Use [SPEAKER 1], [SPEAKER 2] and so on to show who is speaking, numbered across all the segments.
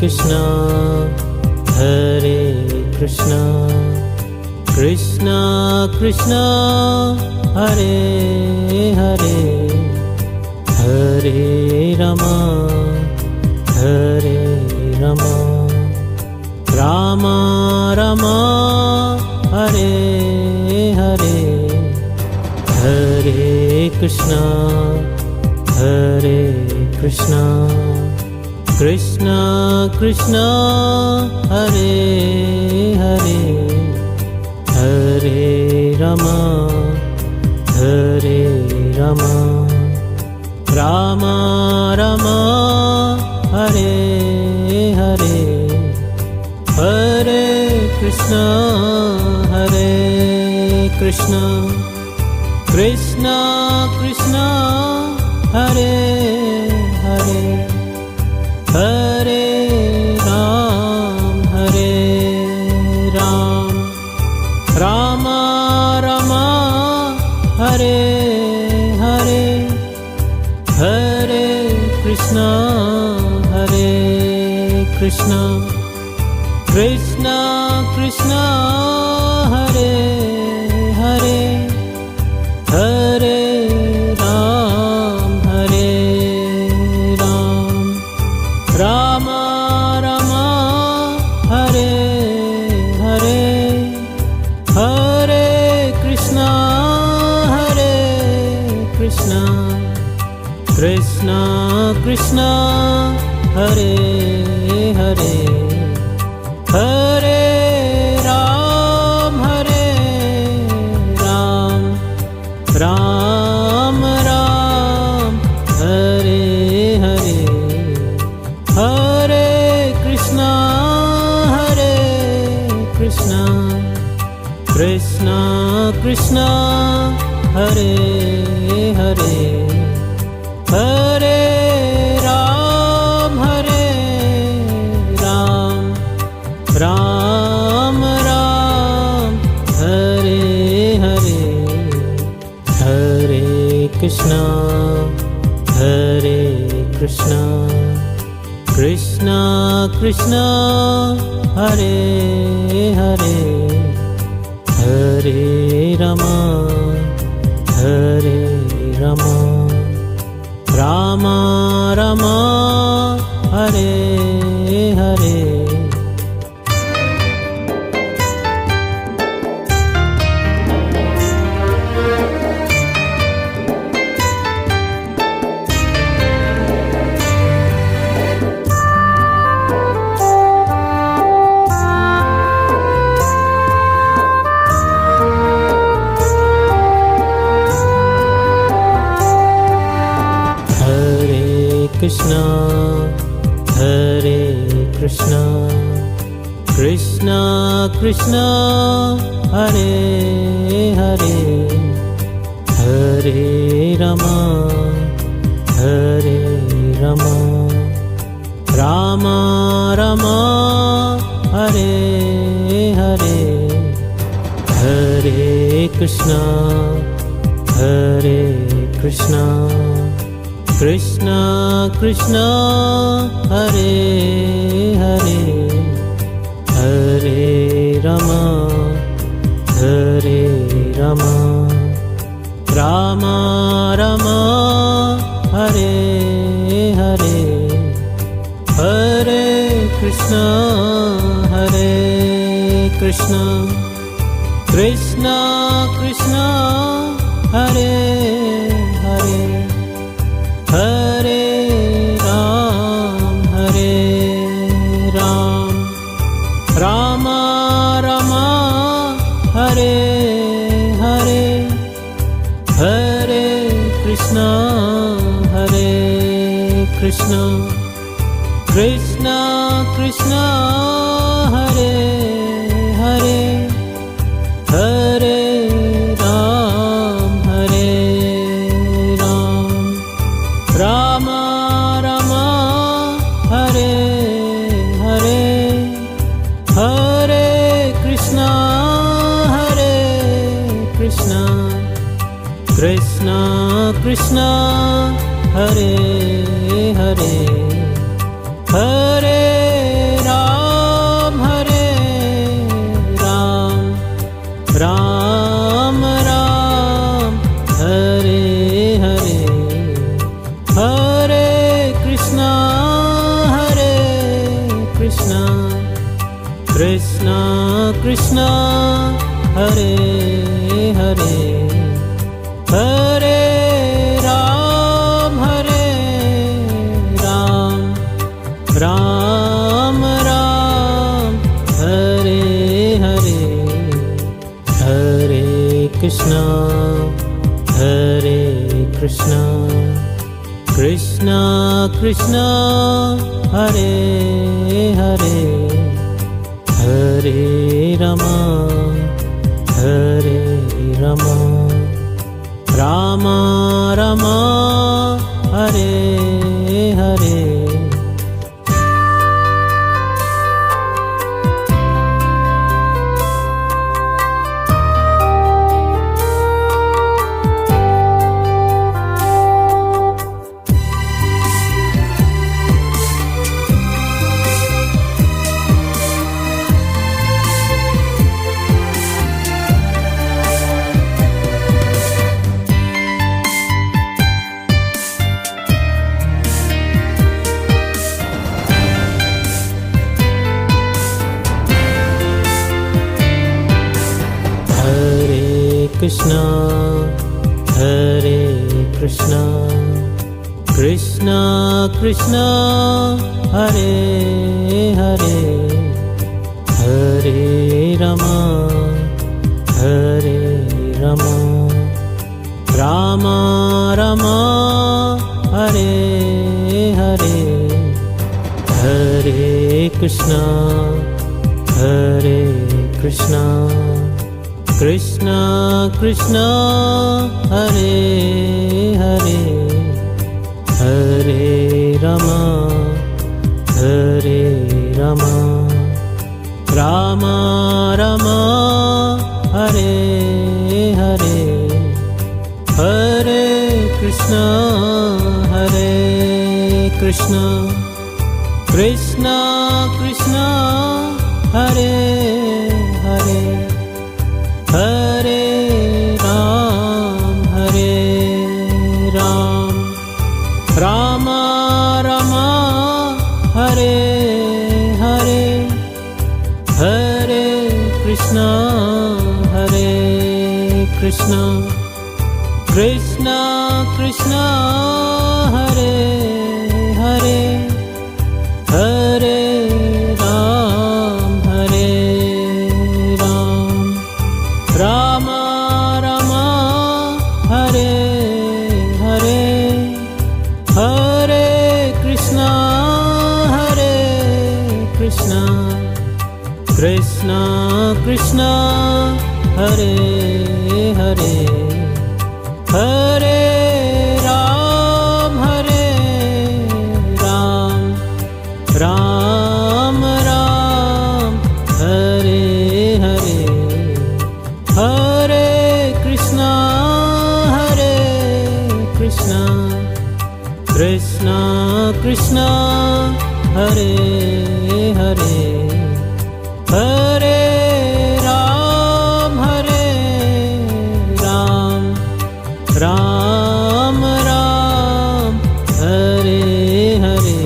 [SPEAKER 1] Krishna, Hare Krishna, Krishna Krishna, Hare Hare, Hare Rama, Hare Rama, Rama Rama, Hare Hare, Hare Krishna, Hare Krishna, Krishna Krishna, Hare Hare, Hare Rama, Hare Rama, Rama Rama, Hare Hare, Hare Krishna, Hare Krishna, Krishna Krishna, Hare Hare, Hare Ram, Hare Ram, Rama Rama, Hare Hare, Hare Krishna, Hare Krishna, Krishna Krishna, Hare Hare, Hare Ram, Hare Ram, Rama Rama, Hare Hare, Hare Krishna, Hare Krishna, Krishna Krishna, Hare Hare, Hare Ram, Hare Ram, Ram Ram, Hare Hare, Hare Krishna, Hare Krishna, Krishna Krishna, Hare Hare, Hare Ram, Hare Ram, Ram Ram, Hare Hare, Hare Krishna, Hare Krishna, Krishna Krishna, Hare Hare, Hare Rama, Hare Rama, Rama Rama, Hare Hare, Krishna, Hare Krishna, Krishna Krishna, Hare Hare, Hare Rama, Hare Rama, Rama Rama, Hare Hare, Hare Krishna, Hare Krishna, Krishna Krishna, Hare Hare, Hare Rama, Hare Rama, Rama Rama, Hare Hare, Hare Krishna, Hare Krishna, Krishna Krishna, Hare Hare, Hare Ram, Hare Ram, Rama Rama, Hare Hare, Hare Krishna, Hare Krishna, Krishna Krishna, Hare Hare, Hare Ram, Hare Ram, Rama Rama, Hare Hare, Hare Krishna, Hare Krishna, Krishna Krishna, Hare Hare, Hare Hare Ram, Ram Ram, Hare Hare, Hare Krishna, Hare Krishna, Krishna Krishna, Hare Hare, Hare Rama, Hare Rama, Rama Rama, Hare Hare. Krishna, Hare Krishna, Krishna Krishna, Hare Hare, Hare Rama, Hare Rama, Rama Rama, Hare Hare, Hare Krishna, Hare Krishna, Krishna Krishna, Hare Hare, Hare Rama, Hare Rama, Rama Rama, Hare Hare, Hare Krishna, Hare Krishna, Krishna Krishna, Hare Hare, Hare Ram, Rama Rama, Hare Hare, Hare Krishna, Hare Krishna, Krishna Krishna, Hare Hare, Hare Ram, Rama Rama, Hare Hare, Hare Krishna, Krishna Krishna, Hare Hare, Hare Ram, Ram Ram, Hare Hare, Hare Krishna, Krishna Krishna, Hare Hare, Hare Ram, Ram Ram, Hare Hare,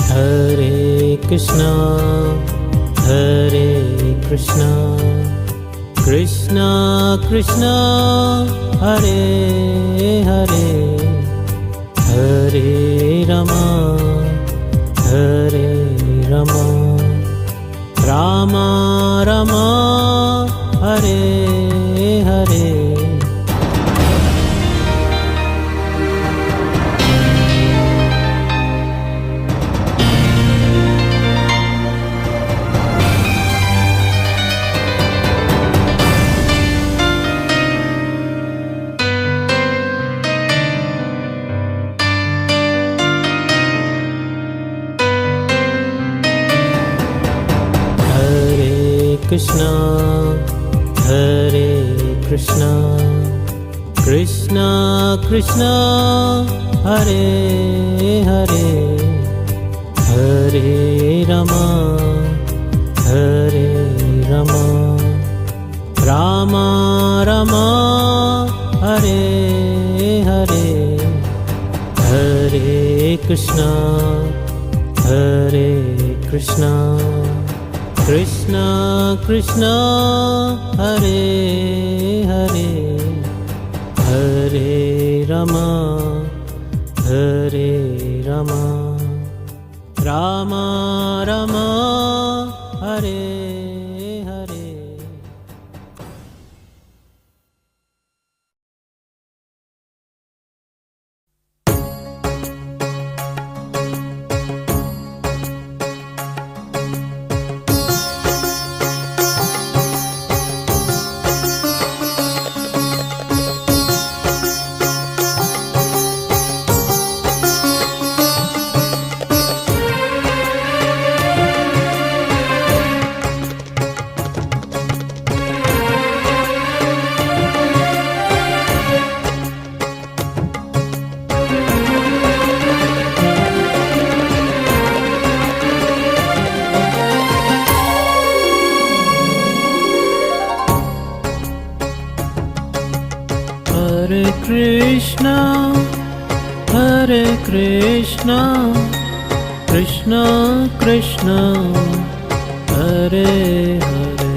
[SPEAKER 1] Hare Krishna, Hare Krishna, Krishna Krishna, Hare Hare, Hare Rama, Hare Rama, Rama Rama, Hare Hare. Krishna, Hare Krishna, Krishna Krishna, Hare Hare, Hare Rama, Hare Rama, Rama Rama, Hare Hare, Hare Krishna, Hare Krishna, Krishna Krishna, Hare Hare, Rama, Hare Rama, Rama Rama, Hare Hare. Hare Krishna, Krishna Krishna, Hare Hare,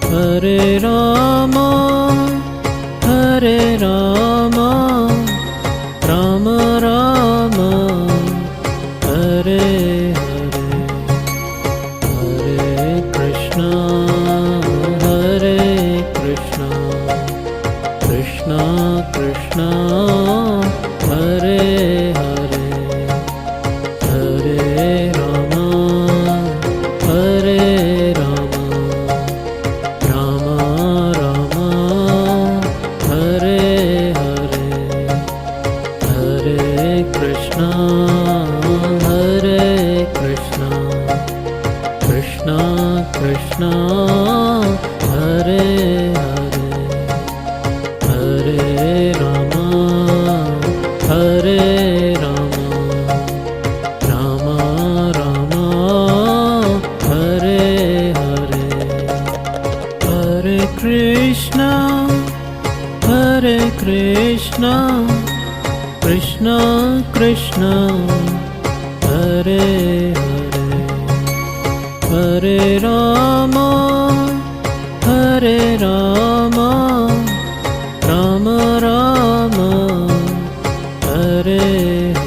[SPEAKER 1] Hare Rama, Rama Rama, Hare Hare, Hare Krishna, Krishna Krishna, Hare Hare, Hare Rama, Rama Rama, Hare Hare, Hare Krishna, Krishna Krishna, Hare Hare, Hare Rama, Rama Rama, Hare Hare, Hare Krishna, Krishna Krishna, Hare Hare, Hare Rama, Rama Rama, Hare Hare.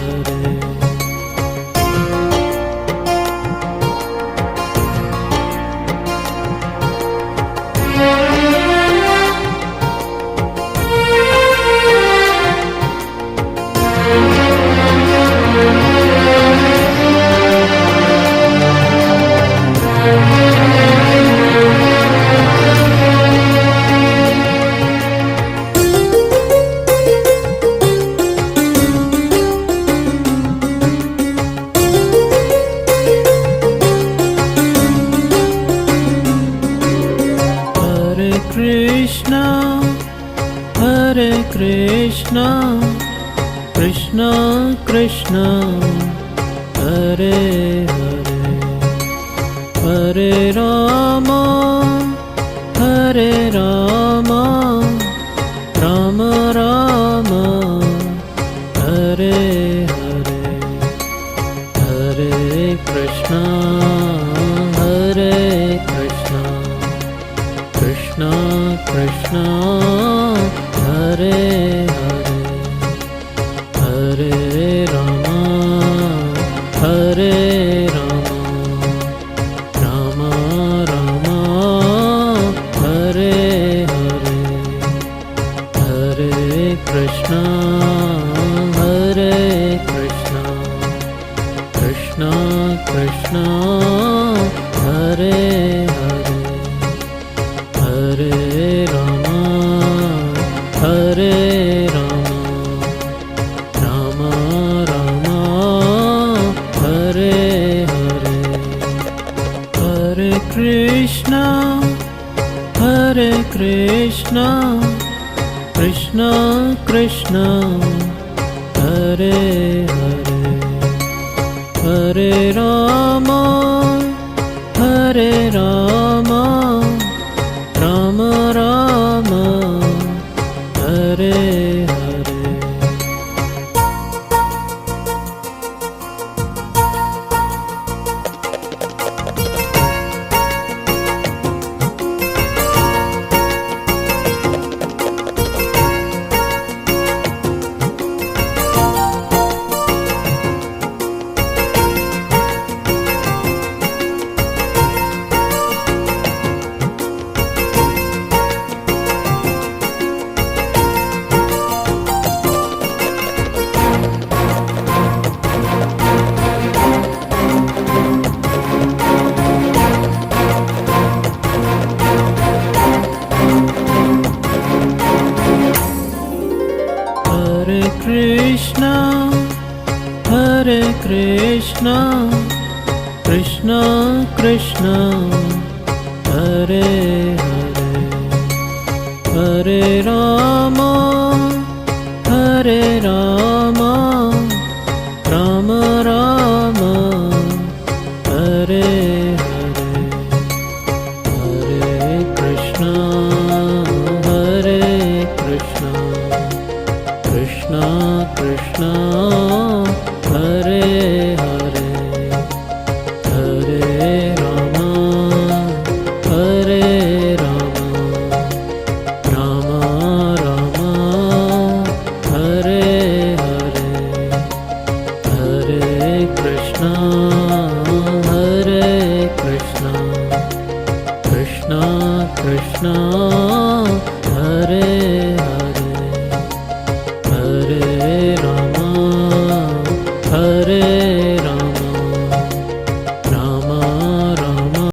[SPEAKER 1] Krishna Krishna, Hare Hare, Hare Rama, Rama Rama, Hare Hare, Hare Krishna, Krishna Krishna, Hare Hare, Hare Rama, Rama Rama, Hare Hare, Hare Krishna, Krishna Krishna, Hare Hare, Hare Rama, Rama Rama, Hare Hare, Hare Krishna, Krishna Krishna, Hare Hare, Hare Rama, Rama Rama, Hare Hare. Hare Krishna, Krishna Krishna, Hare Hare, Hare Rama, Hare Rama, Rama Rama, Hare Hare, Hare Krishna, Hare Krishna, Krishna Krishna, Hare Hare, Hare Rama, Hare Rama, Rama Rama, Hare Hare, Hare Krishna, Hare Krishna, Krishna Krishna,